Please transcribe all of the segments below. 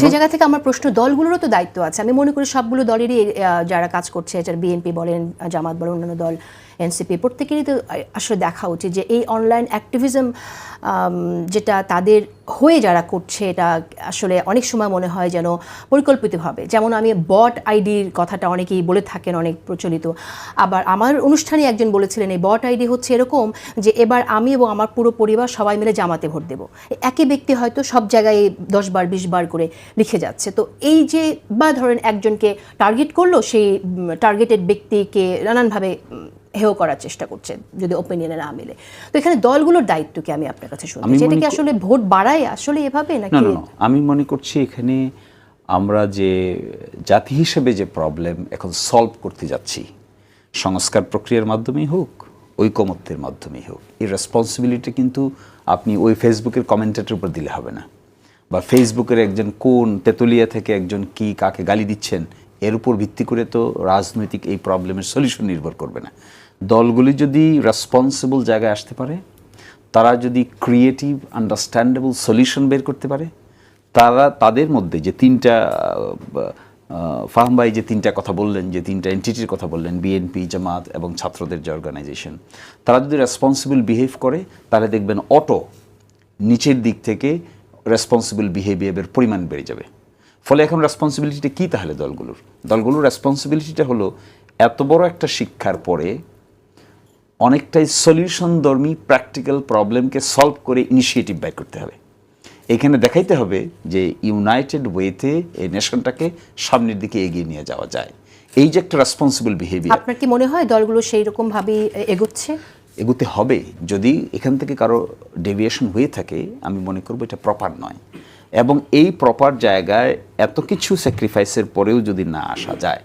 সেই জায়গা থেকে আমার প্রশ্ন, দলগুলোরও তো দায়িত্ব আছে। আমি মনে করি সবগুলো দলেরই যারা কাজ করছে, যারা বিএনপি বলেন, জামাত বলেন, অন্যান্য দল, এনসিপি, প্রত্যেকেরই তো আসলে দেখা উচিত যে এই অনলাইন অ্যাক্টিভিজম যেটা তাদের হয়ে যারা করছে, এটা আসলে অনেক সময় মনে হয় যেন পরিকল্পিতভাবে। যেমন আমি বট আইডির কথাটা অনেকেই বলে থাকেন, অনেক প্রচলিত। আবার আমার অনুষ্ঠানে একজন বলেছিলেন এই বট আইডি হচ্ছে এরকম যে এবার আমি এবং আমার পুরো পরিবার সবাই মিলে জামাতে ভোট দেব। একই ব্যক্তি হয়তো সব জায়গায় 10 বার 20 বার করে লিখে যাচ্ছে। তো এই যে, বা ধরেন একজনকে টার্গেট করলো, সেই টার্গেটেড ব্যক্তিকে নানানভাবে হেয় করার চেষ্টা করছে যদি ওপিনিয়নে না মিলে। তো এখানে দলগুলোর দায়িত্ব কি, আমি আপনার কাছে শুনতে চাই। এটা কি আসলে ভোট বাড়ায় আসলে এভাবে নাকি? না, আমি মনে করছি এখানে আমরা যে জাতি হিসেবে যে প্রবলেম এখন সলভ করতে যাচ্ছি, সংস্কার প্রক্রিয়ার মাধ্যমেই হোক, ঐকমত্যের মাধ্যমেই হোক, এই রেসপন্সিবিলিটি কিন্তু আপনি ওই ফেসবুকের কমেন্টেটের উপর দিলে হবে না, বা ফেসবুকের একজন কোন তেতুলিয়া থেকে একজন কি কাকে গালি দিচ্ছেন এর উপর ভিত্তি করে তো রাজনৈতিক এই প্রবলেমের সলিউশন নির্ভর করবে না। দলগুলি যদি রেসপন্সিবল জায়গায় আসতে পারে, তারা যদি ক্রিয়েটিভ আন্ডারস্ট্যান্ডেবল সলিউশন বের করতে পারে, তাদের মধ্যে যে তিনটা ফাহম ভাই যে তিনটা কথা বললেন, যে তিনটা এন্টিটির কথা বললেন, বিএনপি, জামাত এবং ছাত্রদের যে অর্গানাইজেশন, তারা যদি রেসপন্সিবল বিহেভ করে, তাহলে দেখবেন অটো নিচের দিক থেকে রেসপন্সিবল বিহেভিয়ারের পরিমাণ বেড়ে যাবে। ফলে এখন রেসপন্সিবিলিটিটা কী তাহলে দলগুলোর রেসপন্সিবিলিটিটা হলো এত বড় একটা শিক্ষার পরে অনেকটাই সলিউশনধর্মী প্র্যাকটিক্যাল প্রবলেমকে সলভ করে ইনিশিয়েটিভ বের করতে হবে। এখানে দেখাইতে হবে যে ইউনাইটেড ওয়েতে এই নেশনটাকে সামনের দিকে এগিয়ে নিয়ে যাওয়া যায়। এই যে একটা রেসপন্সিবল বিহেভিয়ার, আপনার কি মনে হয় দলগুলো সেই রকমভাবেই এগোতে হবে? যদি এখান থেকে কারো ডেভিয়েশন হয়ে থাকে, আমি মনে করবো এটা প্রপার নয়। এবং এই প্রপার জায়গায় এত কিছু স্যাক্রিফাইসের পরেও যদি না আসা যায়,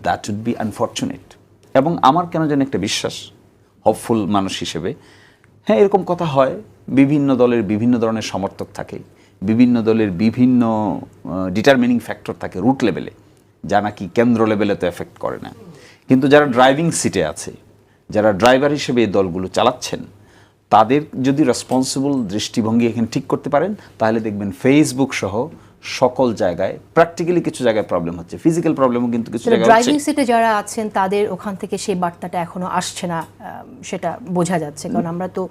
দ্যাট উড বি আনফর্চুনেট। এবং আমার কেন যেন একটা বিশ্বাস, হোপফুল মানুষ হিসেবে, হ্যাঁ এরকম কথা হয়, বিভিন্ন দলের বিভিন্ন ধরনের সমর্থক থাকে, বিভিন্ন দলের বিভিন্ন ডিটারমিনিং ফ্যাক্টর থাকে রুট লেভেলে, যা নাকি কেন্দ্র লেভেলে তো এফেক্ট করে না। কিন্তু যারা ড্রাইভিং সিটে আছে, যারা ড্রাইভার হিসেবে এই দলগুলো চালাচ্ছেন, তাদের যদি রেসপন্সিবল দৃষ্টিভঙ্গি এখানে ঠিক করতে পারেন, তাহলে দেখবেন ফেসবুক সহ সকল জায়গায় প্র্যাকটিক্যালি কিছু জায়গায় প্রবলেম হচ্ছে, ফিজিক্যাল প্রবলেমও কিন্তু কিছু জায়গায় হচ্ছে। ড্রাইভিং সিটে যারা আছেন তাদের ওখান থেকে সেই বার্তাটা এখনো আসছে না, সেটা বোঝা যাচ্ছে। কারণ আমরা তো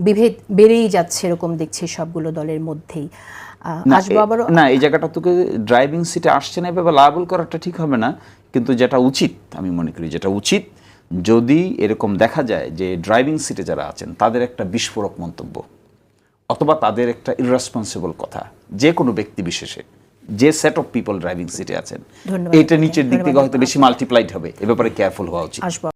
বিভেদ বেড়েই যাচ্ছে এরকম দেখছি সবগুলো দলের মধ্যেই। না, এই জায়গাটা তোকে ড্রাইভিং সিটে আসছে না এভাবে লাবেল করাটা ঠিক হবে না। কিন্তু যেটা উচিত, আমি মনে করি যেটা উচিত, যদি এরকম দেখা যায় যে ড্রাইভিং সিটে যারা আছেন তাদের একটা বিস্ফোরক মন্তব্য অথবা তাদের একটা ইররেসপন্সিবল কথা, যে কোনো ব্যক্তি বিশেষে, যে সেট অফ পিপল ড্রাইভিং সিটে আছেন, এটা নিচের দিক থেকে হয়তো বেশি মাল্টিপ্লাইড হবে। এ ব্যাপারে কেয়ারফুল হওয়া উচিত।